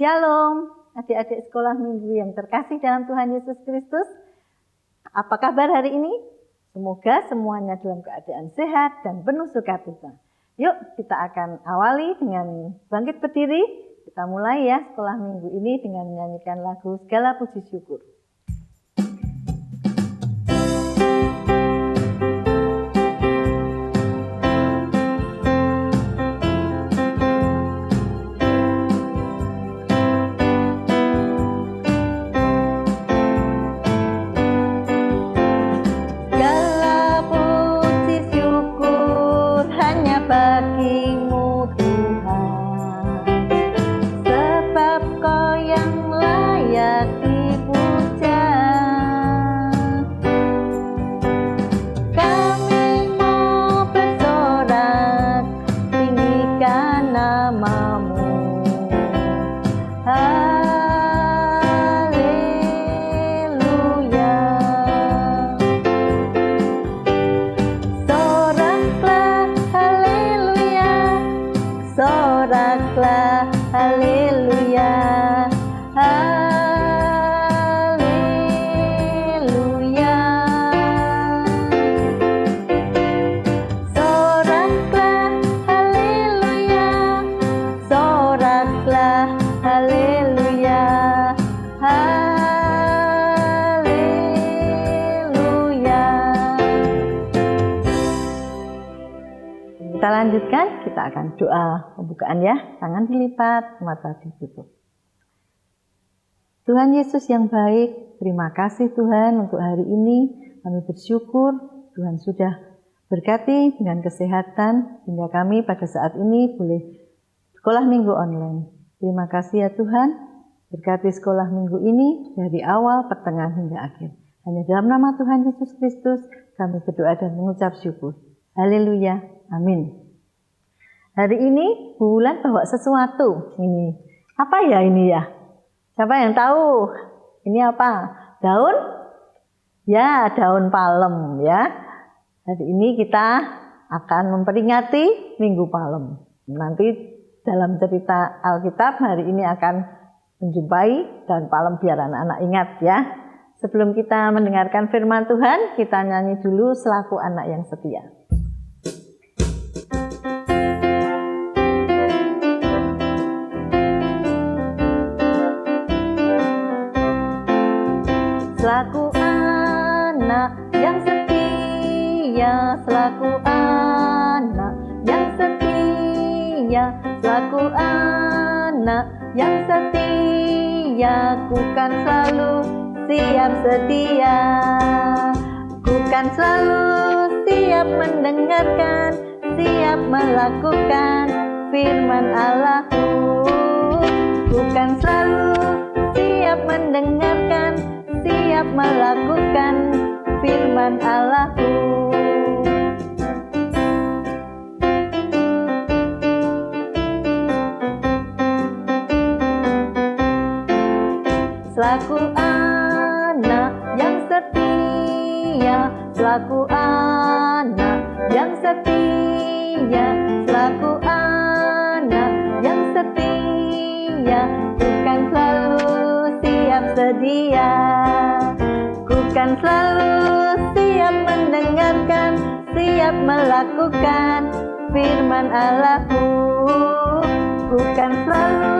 Shalom, adik-adik sekolah minggu yang terkasih dalam Tuhan Yesus Kristus. Apa kabar hari ini? Semoga semuanya dalam keadaan sehat dan penuh sukacita. Yuk kita akan awali dengan bangkit berdiri. Kita mulai ya sekolah minggu ini dengan menyanyikan lagu Segala Puji Syukur. Kita lanjutkan, kita akan doa pembukaan ya. Tangan dilipat, mata ditutup. Tuhan Yesus yang baik, terima kasih Tuhan untuk hari ini. Kami bersyukur Tuhan sudah berkati dengan kesehatan hingga kami pada saat ini boleh sekolah minggu online. Terima kasih ya Tuhan, berkati sekolah minggu ini dari awal, pertengahan hingga akhir. Hanya dalam nama Tuhan Yesus Kristus kami berdoa dan mengucap syukur. Haleluya. Amin. Hari ini Bulan bawa sesuatu. Ini apa ya ini ya? Siapa yang tahu? Ini apa? Daun? Ya, daun palem ya. Hari ini kita akan memperingati Minggu Palem. Nanti dalam cerita Alkitab hari ini akan menjumpai daun palem biar anak-anak ingat ya. Sebelum kita mendengarkan firman Tuhan, kita nyanyi dulu Selaku Anak yang Setia. Selaku anak yang setia, selaku anak yang setia, selaku anak yang setia, ku kan selalu siap sedia, ku kan selalu siap mendengarkan, siap melakukan firman Allah-Ku, ku kan selalu siap mendengarkan, siap melakukan firman Allah-Ku. Selaku anak yang setia, selaku anak yang setia, selaku anak yang setia, bukan selalu siap sedia, bukan selalu siap mendengarkan, siap melakukan firman Allah-Ku, bukan selalu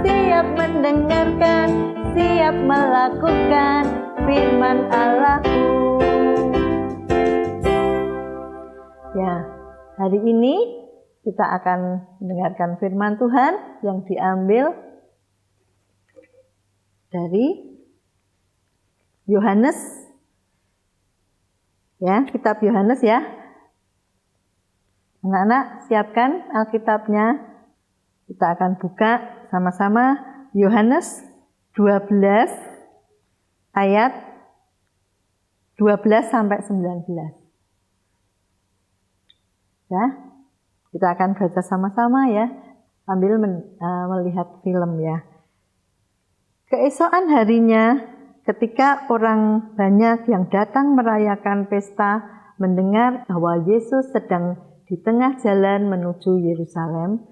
siap mendengarkan, siap melakukan firman Allah-Ku. Ya, hari ini kita akan mendengarkan firman Tuhan yang diambil dari Yohanes, ya, kitab Yohanes ya. Anak-anak siapkan Alkitabnya. Kita akan buka sama-sama Yohanes 12 ayat 12 sampai 19. Ya, kita akan baca sama-sama ya, sambil melihat film ya. Keesokan harinya, ketika orang banyak yang datang merayakan pesta mendengar bahwa Yesus sedang di tengah jalan menuju Yerusalem,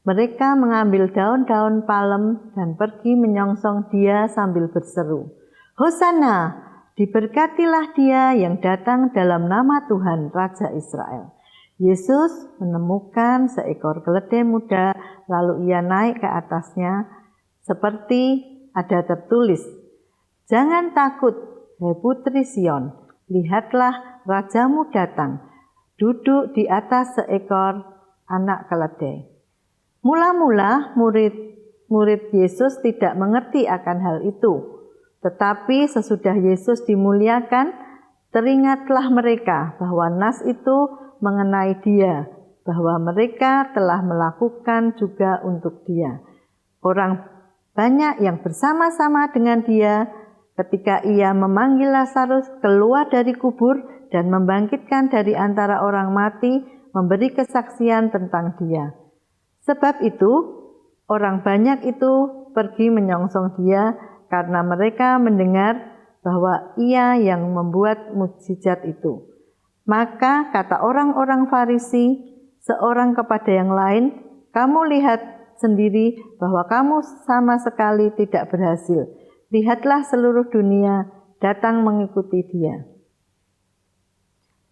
Mereka mengambil daun-daun palem dan pergi menyongsong dia sambil berseru, "Hosana, diberkatilah dia yang datang dalam nama Tuhan, Raja Israel." Yesus menemukan seekor keledai muda, lalu ia naik ke atasnya, seperti ada tertulis, "Jangan takut, hai putri Sion, lihatlah rajamu datang, duduk di atas seekor anak keledai." Mula-mula murid Yesus tidak mengerti akan hal itu. Tetapi sesudah Yesus dimuliakan, teringatlah mereka bahwa nas itu mengenai dia, bahwa mereka telah melakukan juga untuk dia. Orang banyak yang bersama-sama dengan dia ketika ia memanggil Lazarus keluar dari kubur dan membangkitkan dari antara orang mati, memberi kesaksian tentang dia. Sebab itu, orang banyak itu pergi menyongsong dia karena mereka mendengar bahwa ia yang membuat mukjizat itu. Maka kata orang-orang Farisi, seorang kepada yang lain, "Kamu lihat sendiri bahwa kamu sama sekali tidak berhasil. Lihatlah seluruh dunia datang mengikuti dia."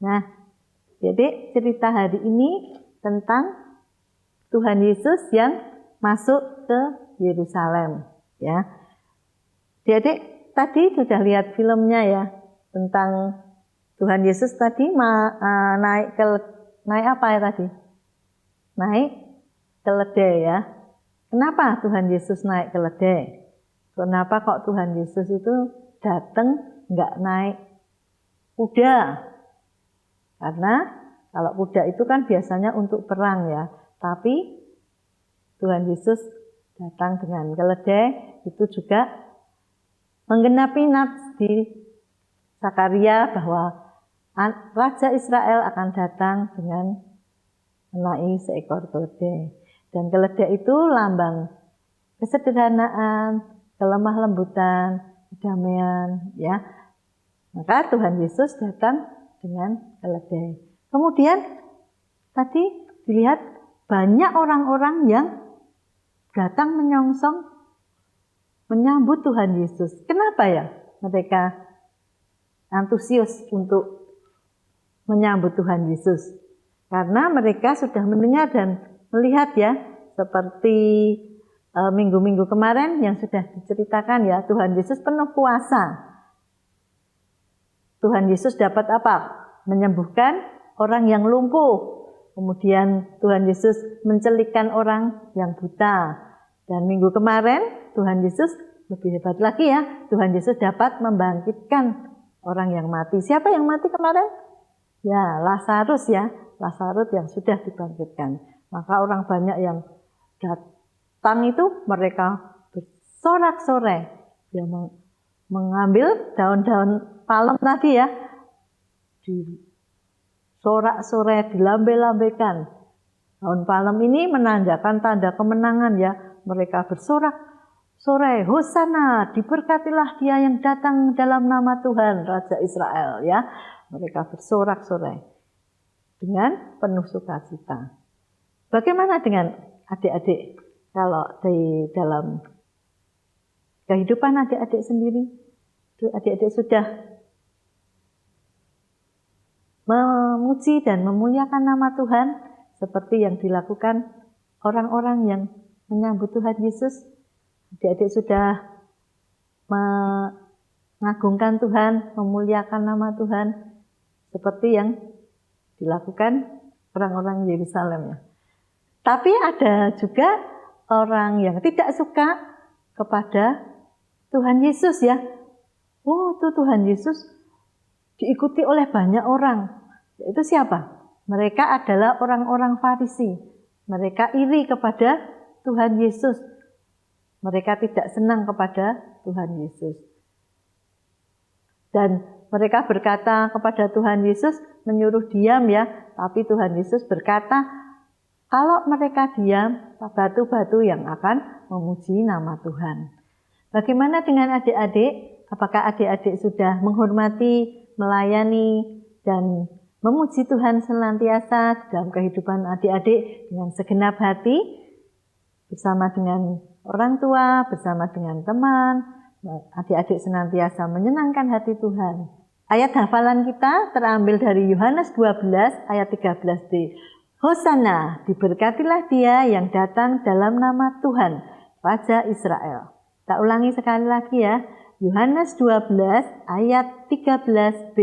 Nah, jadi cerita hari ini tentang Tuhan Yesus yang masuk ke Yerusalem, ya. Jadi tadi sudah lihat filmnya ya tentang Tuhan Yesus tadi naik apa ya tadi? Naik keledai ya. Kenapa Tuhan Yesus naik keledai? Kenapa kok Tuhan Yesus itu datang nggak naik kuda? Karena kalau kuda itu kan biasanya untuk perang ya. Tapi Tuhan Yesus datang dengan keledai, itu juga menggenapi nas di Zakaria bahwa Raja Israel akan datang dengan menaiki seekor keledai. Dan keledai itu lambang kesederhanaan, kelemah lembutan, kedamaian, ya. Maka Tuhan Yesus datang dengan keledai. Kemudian tadi dilihat banyak orang-orang yang datang menyongsong, menyambut Tuhan Yesus. Kenapa ya mereka antusias untuk menyambut Tuhan Yesus? Karena mereka sudah mendengar dan melihat ya, seperti minggu-minggu kemarin yang sudah diceritakan ya, Tuhan Yesus penuh kuasa. Tuhan Yesus dapat apa? Menyembuhkan orang yang lumpuh. Kemudian Tuhan Yesus mencelikkan orang yang buta. Dan minggu kemarin Tuhan Yesus lebih hebat lagi ya. Tuhan Yesus dapat membangkitkan orang yang mati. Siapa yang mati kemarin? Ya, Lazarus ya. Lazarus yang sudah dibangkitkan. Maka orang banyak yang datang itu mereka bersorak-sorai. Dia mengambil daun-daun palem tadi ya. Sorak-sorai, dilambai-lambaikan. Daun palem ini menandakan tanda kemenangan ya. Mereka bersorak-sorai, "Hosana, diberkatilah dia yang datang dalam nama Tuhan, Raja Israel." Ya, mereka bersorak-sorai dengan penuh sukacita. Bagaimana dengan adik-adik? Kalau di dalam kehidupan adik-adik sendiri, adik-adik sudah memuji dan memuliakan nama Tuhan seperti yang dilakukan orang-orang yang menyambut Tuhan Yesus. Adik-adik sudah mengagungkan Tuhan, memuliakan nama Tuhan seperti yang dilakukan orang-orang Yerusalem ya. Tapi ada juga orang yang tidak suka kepada Tuhan Yesus ya. Oh, itu Tuhan Yesus diikuti oleh banyak orang. Itu siapa? Mereka adalah orang-orang Farisi. Mereka iri kepada Tuhan Yesus. Mereka tidak senang kepada Tuhan Yesus. Dan mereka berkata kepada Tuhan Yesus, menyuruh diam ya. Tapi Tuhan Yesus berkata, kalau mereka diam, batu-batu yang akan memuji nama Tuhan. Bagaimana dengan adik-adik? Apakah adik-adik sudah menghormati, melayani, dan memuji Tuhan senantiasa dalam kehidupan adik-adik dengan segenap hati? bersama dengan orang tua, bersama dengan teman, adik-adik senantiasa menyenangkan hati Tuhan. Ayat hafalan kita terambil dari Yohanes 12 ayat 13b. Hosana, diberkatilah dia yang datang dalam nama Tuhan, Raja Israel. Tak ulangi sekali lagi ya. Yohanes 12 ayat 13b.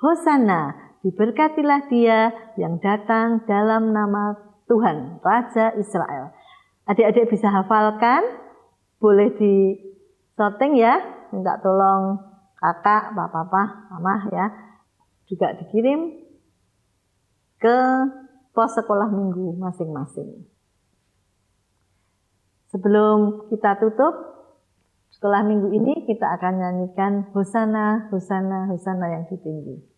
Hosana, diberkatilah dia yang datang dalam nama Tuhan, Raja Israel. Adik-adik bisa hafalkan, boleh di sorting ya, minta tolong kakak, papa, mama ya, juga dikirim ke pos sekolah minggu masing-masing. Sebelum kita tutup sekolah minggu ini, kita akan nyanyikan Hosana, Hosana, Hosana yang tinggi.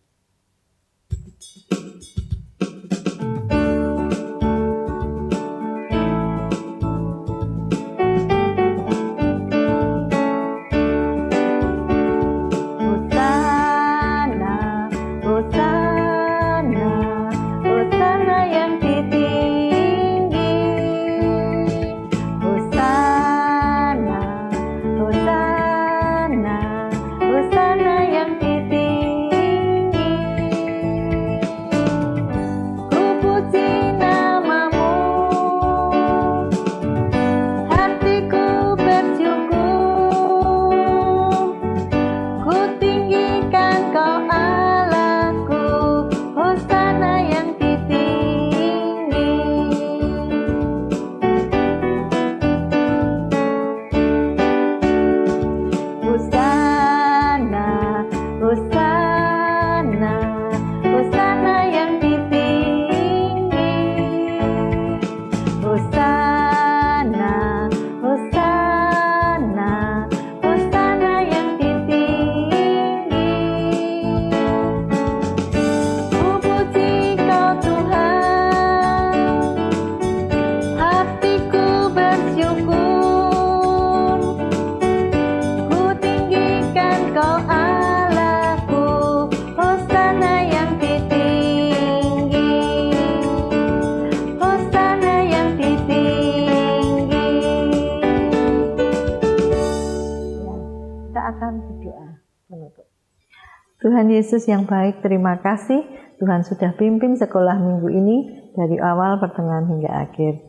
Tuhan Yesus yang baik, terima kasih Tuhan sudah pimpin sekolah minggu ini dari awal, pertengahan hingga akhir.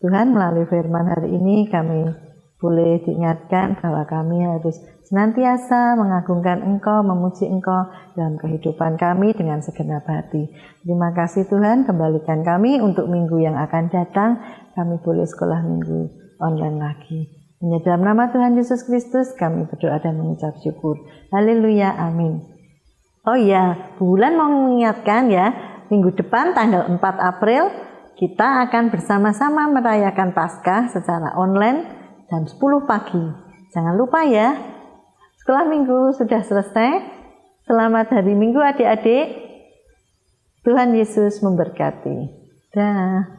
Tuhan, melalui firman hari ini kami boleh diingatkan bahwa kami harus senantiasa mengagungkan Engkau, memuji Engkau dalam kehidupan kami dengan segenap hati. Terima kasih Tuhan, kembalikan kami untuk minggu yang akan datang, kami boleh sekolah minggu online lagi. Hanya dalam nama Tuhan Yesus Kristus kami berdoa dan mengucap syukur. Haleluya, amin. Oh iya, Bulan mau mengingatkan ya, minggu depan tanggal 4 April kita akan bersama-sama merayakan Paskah secara online jam 10 pagi. Jangan lupa ya, sekolah minggu sudah selesai. Selamat hari Minggu adik-adik. Tuhan Yesus memberkati. Dah.